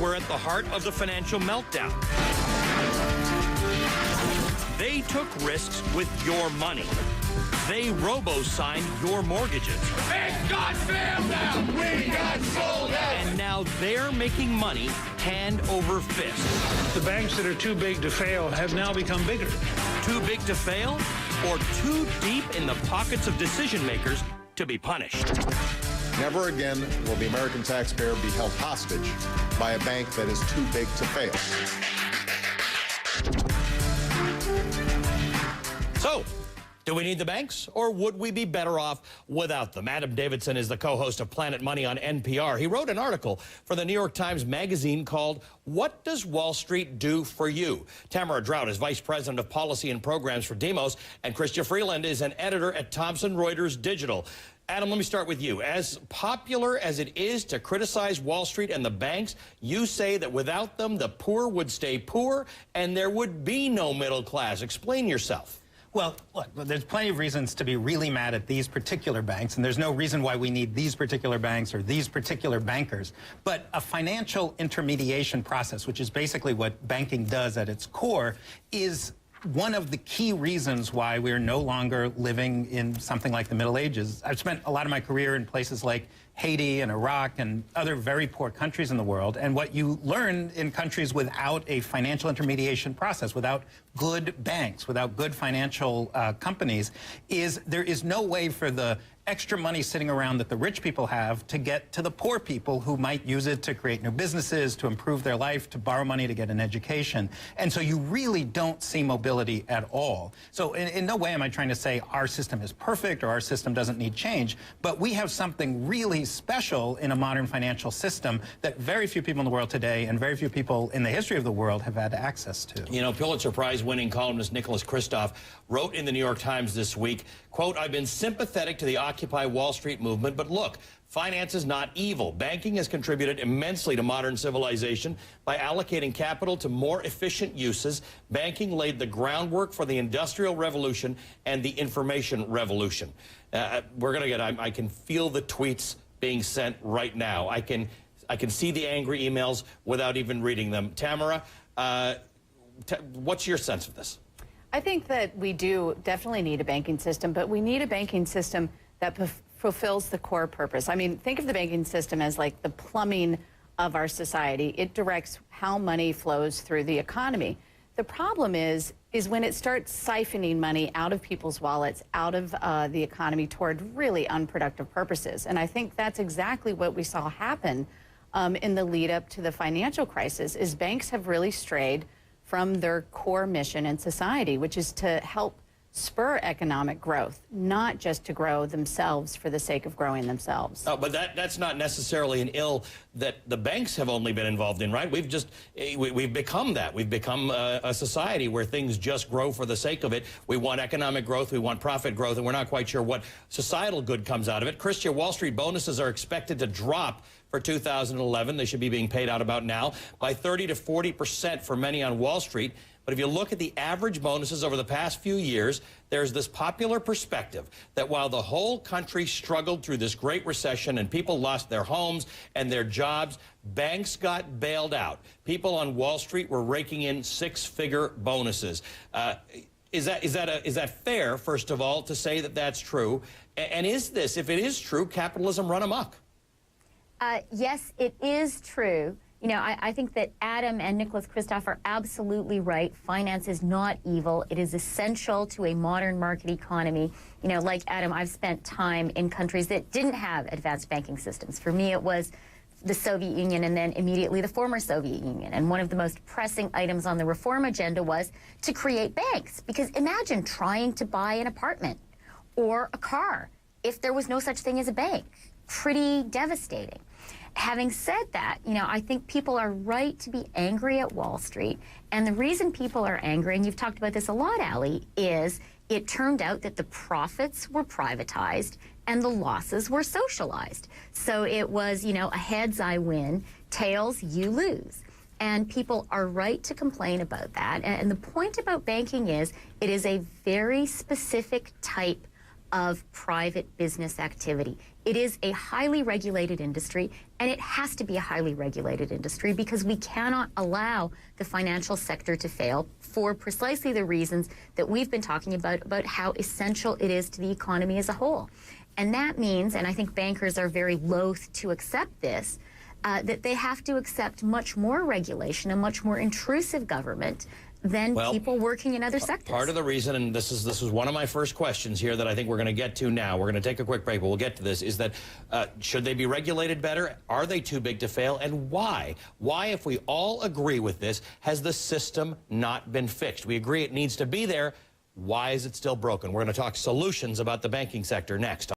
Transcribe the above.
were at the heart of the financial meltdown. They took risks with your money. They robo-signed your mortgages. It got bailed out! We got sold out! And now they're making money hand over fist. The banks that are too big to fail have now become bigger. Too big to fail, or too deep in the pockets of decision makers to be punished? Never again will the American taxpayer be held hostage by a bank that is too big to fail. So, do we need the banks, or would we be better off without them? Adam Davidson is the co-host of Planet Money on NPR. He wrote an article for the New York Times Magazine called, "What Does Wall Street Do for You?" Tamara Draut is Vice President of Policy and Programs for Demos, and Chrystia Freeland is an editor at Thomson Reuters Digital. Adam, let me start with you. As popular as it is to criticize Wall Street and the banks, you say that without them, the poor would stay poor and there would be no middle class. Explain yourself. Well, look, there's plenty of reasons to be really mad at these particular banks, and there's no reason why we need these particular banks or these particular bankers. But a financial intermediation process, which is basically what banking does at its core, is one of the key reasons why we're no longer living in something like the Middle Ages. I've spent a lot of my career in places like Haiti and Iraq and other very poor countries in the world. And what you learn in countries without a financial intermediation process, without good banks, without good financial companies, is there is no way for the extra money sitting around that the rich people have to get to the poor people who might use it to create new businesses, to improve their life, to borrow money to get an education. And so you really don't see mobility at all. So in no way am I trying to say our system is perfect or our system doesn't need change, but we have something really special in a modern financial system that very few people in the world today and very few people in the history of the world have had access to. You know, Pulitzer Prize-winning columnist Nicholas Kristof wrote in the New York Times this week, quote, "I've been sympathetic to the Occupy Wall Street movement, but look, finance is not evil. Banking has contributed immensely to modern civilization by allocating capital to more efficient uses. Banking laid the groundwork for the Industrial Revolution and the Information Revolution." We're going to get, I can feel the tweets being sent right now. I can see the angry emails without even reading them. Tamara, what's your sense of this? I think that we do definitely need a banking system, but we need a banking system that fulfills the core purpose. I mean, think of the banking system as like the plumbing of our society. It directs how money flows through the economy. The problem is when it starts siphoning money out of people's wallets, out of the economy toward really unproductive purposes. And I think that's exactly what we saw happen in the lead up to the financial crisis, is banks have really strayed from their core mission in society, which is to help spur economic growth, not just to grow themselves for the sake of growing themselves. Oh, but that's not necessarily an ill that the banks have only been involved in, right? We've become that. We've become a society where things just grow for the sake of it. We want economic growth, we want profit growth, and we're not quite sure what societal good comes out of it. Chrystia, Wall Street bonuses are expected to drop for 2011. They should be being paid out about now by 30 to 40% for many on Wall Street. But if you look at the average bonuses over the past few years, there's this popular perspective that while the whole country struggled through this great recession and people lost their homes and their jobs, banks got bailed out. People on Wall Street were raking in six-figure bonuses. Is that fair, first of all, to say that that's true? And is this, if it is true, capitalism run amok? Yes, it is true. You know, I think that Adam and Nicholas Kristof are absolutely right. Finance is not evil. It is essential to a modern market economy. You know, like Adam, I've spent time in countries that didn't have advanced banking systems. For me, it was the Soviet Union and then immediately the former Soviet Union. And one of the most pressing items on the reform agenda was to create banks. Because imagine trying to buy an apartment or a car if there was no such thing as a bank. Pretty devastating. Having said that, you know, I think people are right to be angry at Wall Street. And the reason people are angry, and you've talked about this a lot, Allie, is it turned out that the profits were privatized and the losses were socialized. So it was, you know, a heads I win, tails you lose. And people are right to complain about that. And the point about banking is it is a very specific type of private business activity. It is a highly regulated industry, and it has to be a highly regulated industry because we cannot allow the financial sector to fail for precisely the reasons that we've been talking about how essential it is to the economy as a whole. And that means, and I think bankers are very loath to accept this, that they have to accept much more regulation and much more intrusive government than people working in other sectors. Part of the reason, and this is one of my first questions here that I think we're going to get to now, we're going to take a quick break, but we'll get to this, is that should they be regulated better? Are they too big to fail? And why? Why, if we all agree with this, has the system not been fixed? We agree it needs to be there. Why is it still broken? We're going to talk solutions about the banking sector next.